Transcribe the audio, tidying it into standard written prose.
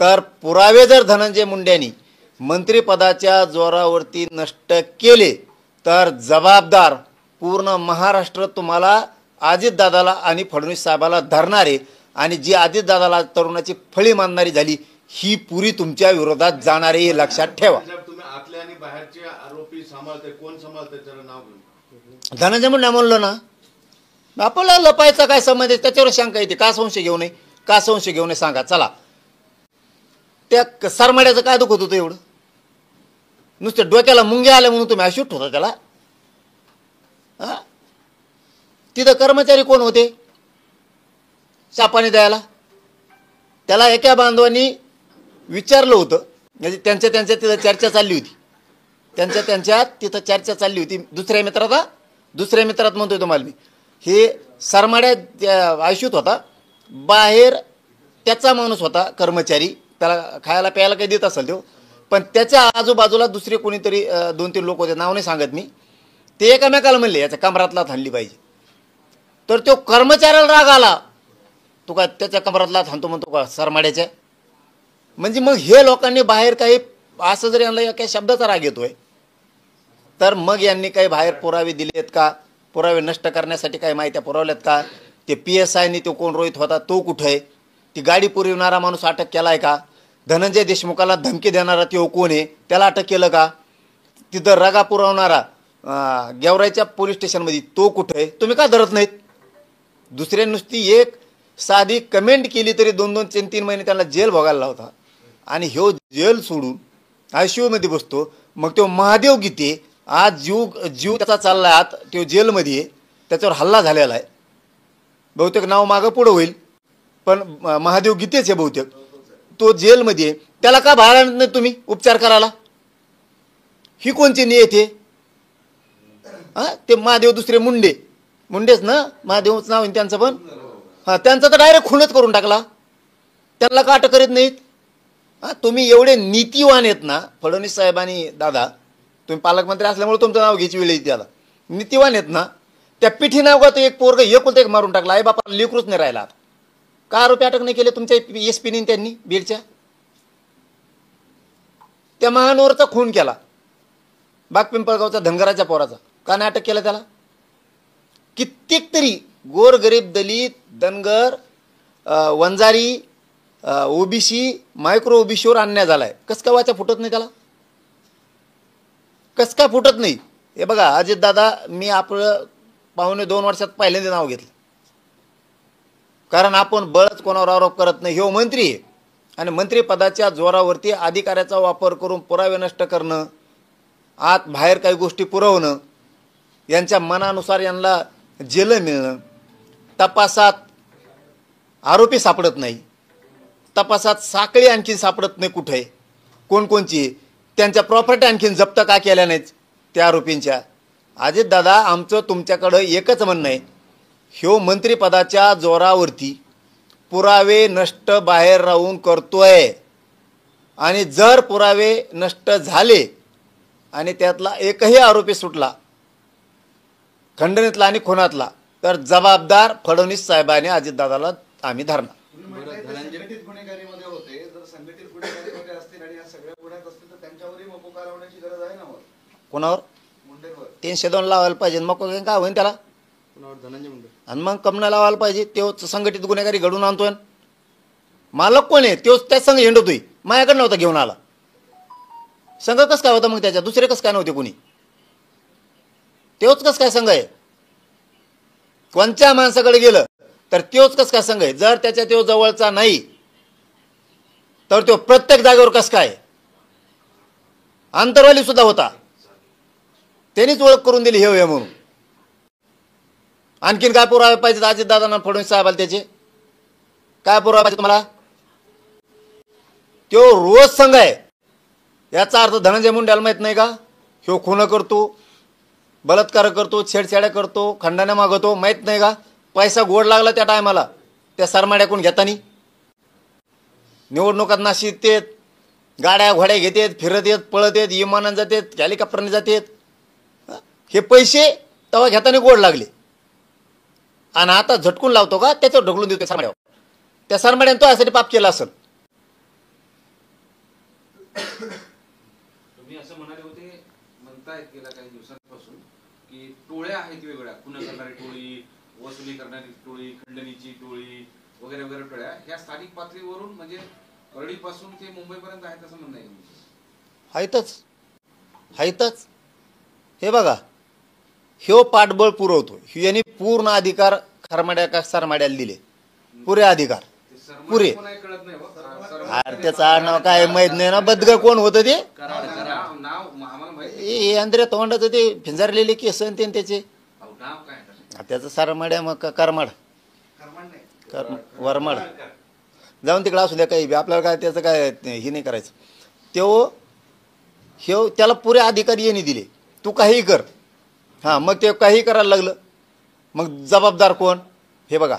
तर पुरावे जर धनंजय मुंडेंनी मंत्रिपदाच्या जोरावरती नष्ट केले तर जबाबदार पूर्ण महाराष्ट्र तुम्हाला अजितदादाला आणि फडणवीस साहेबाला धरणारे, आणि जी अजितदादाला तरुणाची फळी मानणारी झाली ही पुरी तुमच्या विरोधात जाणारे हे लक्षात ठेवा. तुम्ही आतले आणि बाहेरचे आरोपी सांभाळते, कोण सांभाळते त्याचं नाव घेऊन? धनंजय मुंडे म्हणलं ना, आपल्याला लपायचा काय संबंध आहे? त्याच्यावर शंका येते. का संशय घेऊ नये, का संशय घेऊ नये सांगा. चला, त्या सरमाड्याचं काय दुखत होतं एवढं? नुसतं डोक्याला मुंग्या आल्या म्हणून तुम्ही अशूट होता त्याला? तिथं कर्मचारी कोण होते चापाने द्यायला? त्याला एका बांधवांनी विचारलं होतं, म्हणजे त्यांच्या तिथं चर्चा चालली होती, त्यांच्या तिथं चर्चा चालली होती. दुसऱ्या मित्रात म्हणतोय तुम्हाला मी, हे सरमाड्यात आयुष्यात होता, बाहेर त्याचा माणूस होता कर्मचारी, त्याला खायला प्यायला काही देत असेल तो, पण त्याच्या आजूबाजूला दुसरे कोणीतरी 2-3 लोक होते, नाव नाही सांगत मी, ते एकामेकाला म्हणले याच्या कमरातला हाणली पाहिजे. तर तो कर्मचाऱ्याला राग आला, तू काय त्याच्या कमरातला हाणतो म्हणतो का सरमाड्याच्या? म्हणजे मग हे लोकांनी बाहेर काही असं जर यांना एका शब्दाचा राग येतोय, तर मग यांनी काही बाहेर पुरावे दिलेत का? पुरावे नष्ट करण्यासाठी काही माहित्या पुरवल्यात का? ते PSIनी तो कोण रोहित होता तो कुठं आहे? ती गाडी पुरविणारा माणूस अटक केला आहे का? धनंजय देशमुखाला धमकी देणारा तो कोण आहे, त्याला अटक केलं का? तिथं रगा पुरवणारा गेवराईच्या पोलीस स्टेशनमध्ये तो कुठं आहे? तुम्ही का धरत नाहीत? दुसऱ्या नुसती एक साधी कमेंट केली तरी 2-2, 3-3 महिने त्याला जेल भोगायला लावता, आणि ह्यो जेल सोडून ICU मध्ये बसतो. मग तो महादेव गीते आज जीव त्याचा चालला आत, तो जेलमध्ये आहे, त्याच्यावर हल्ला झालेला आहे, बहुतेक नाव मागं पुढं होईल, पण महादेव गीतेच आहे बहुतेक, तो जेलमध्ये आहे. त्याला का बाहेर आणत नाही तुम्ही उपचार करायला? ही कोणची नियत आहे? ते महादेव दुसरे मुंडेच ना, महादेवच नाव आहे त्यांचं, पण त्यांचा तर डायरेक्ट खूनच करून टाकला. त्यांना का अटक करीत नाहीत? तुम्ही एवढे नीतिवान आहेत ना फडणवीस साहेबांनी, दादा तुम्ही पालकमंत्री असल्यामुळे तुमचं नाव घ्यायची वेळ येते, त्याला नीतिवान आहेत ना. त्या पिठी नाव का तो एक पोरग एकुलता एक मारून टाकला, आई बापा लेकरूच नाही राहिला. का आरोपी अटक नाही केले तुमच्या SP त्यांनी बीडच्या? त्या महानोरचा खून केला, बागपिंपळगावचा धनगराच्या पोराचा, का नाही अटक केला त्याला? कित्येक तरी गोरगरीब दलित, धनगर, वंजारी, OBC, मायक्रो OBCवर अन्याय झालाय. कस का वाचा फुटत नाही त्याला? कस काय फुटत नाही? हे बघा अजितदादा, मी आपलं 2.25 वर्षात पहिल्यांदा नाव घेतलं, कारण आपण बळच कोणावर आरोप करत नाही. हे मंत्री आहे, आणि मंत्रिपदाच्या जोरावरती अधिकाऱ्याचा वापर करून पुरावे नष्ट करणं, आत बाहेर काही गोष्टी पुरवणं, यांच्या मनानुसार यांना जेल मिळणं, तपासात आरोपी सापडत नाही, तपासात साखळी आणखीन सापडत नाही कुठे कोणकोणची, त्यांच्या प्रॉपर्टी आणखीन जप्त का केल्या नाहीत त्या आरोपींच्या. अजितदादा, आमचं तुमच्याकडं एकच म्हणणं आहे, ह्यो मंत्रिपदाच्या जोरावरती पुरावे नष्ट बाहेर राहून करतोय, आणि जर पुरावे नष्ट झाले आणि त्यातला एकही आरोपी सुटला खंडणीतला आणि खुनातला, तर जबाबदार फडणवीस साहेबांनी अजितदादाला आम्ही धरणार. संघटित गुन्हेगारीमध्ये होते, जर संघटित गुन्हेगारीमध्ये असतील आणि या सगळ्या गुन्ह्यात असतील तर त्यांच्यावरही मको कारवाईची गरज आहे ना. कोणावर? मुंडेंवर 302 लावायला पाहिजे. मग काय होईल त्याला? धनंजय मुंडे. आणि मग कमना लावायला पाहिजे. तोच संघटित गुन्हेगारी घडून आणतोय. मालक कोण आहे? तोच त्याच संघ हिंडतोय. माझ्याकडे नव्हता घेऊन आला. संघ कस काय होता मग त्याच्या? दुसरे कस काय नव्हते कोणी? तोच कस काय संघ आहे? कोणत्या माणसाकडे गेलं तर तोच कस काय संघ आहे? जर त्याच्या तो जवळचा नाही तर तो प्रत्येक जागेवर कस काय? आंतरवाली सुद्धा होता, त्यांनीच ओळख करून दिली हे म्हणून. आणखीन काय पुरावे पाहिजे अजितदादांना, फडणवीस साहेबाला? त्याचे काय पुरावे पाहिजे तुम्हाला? तो रोज संघ आहे. याचा अर्थ धनंजय मुंडेला माहित नाही का? ह्यो खून करतो, बलात्कार करतो, छेडछाड्या करतो, खंडण्या मागवतो, माहित नाही का? पैसा गोड लागला त्या टायमाला त्या सरमाड्याकडून घेतानी. निवडणुकात नाशिक येत, गाड्या घोड्या घेतात, फिरत येत, पळत येत, विमानाने जातात, हेलिकॉप्टरने जातात. हे पैसे तेव्हा घेताना गोड लागले, आणि आता झटकून लावतो का? त्याच्यावर ढकलून देतो सरमाड्यावर. त्या सरमाड्याने तो यासाठी पाप केला असेल. म्हणाले होते, म्हणतायत गेल्या काही दिवसांपासून की टोळ्या आहेत वेगवेगळ्या, खुनं करणारी टोळी, वसुली करणारी टोळी, खंडणीची टोळी वगैरे वगैरे टोळ्या ह्या स्थानिक पातळीवरून म्हणजे परळीपासून ते मुंबईपर्यंत आहेत असं म्हणणं आहे. हायतच. हे बघा, ह्यो पाठबळ पुरवतो, यांनी पूर्ण अधिकार खरमाड्या का सरमाड्याला दिले, पुरे अधिकार पुरे. कळत नाही अरे त्याचं आडनाव काय माहित नाही ना, बदग कोण होतं ते, नाव आम्हाला माहिती अंद्रे तोंडाचं ते फिंजारलेले केस आणि त्याचे, नाव काय त्याचं सरमाड्या मग करमाड कर्मण नाही. वरमाड जाऊन तिकडे असू द्या, काही बी आपल्याला काय त्याचं काय हे नाही करायचं. हे त्याला पुरे अधिकार यांनी दिले, तू काही कर. हां, मग ते काही करायला लागलं, मग जबाबदार कोण हे बघा.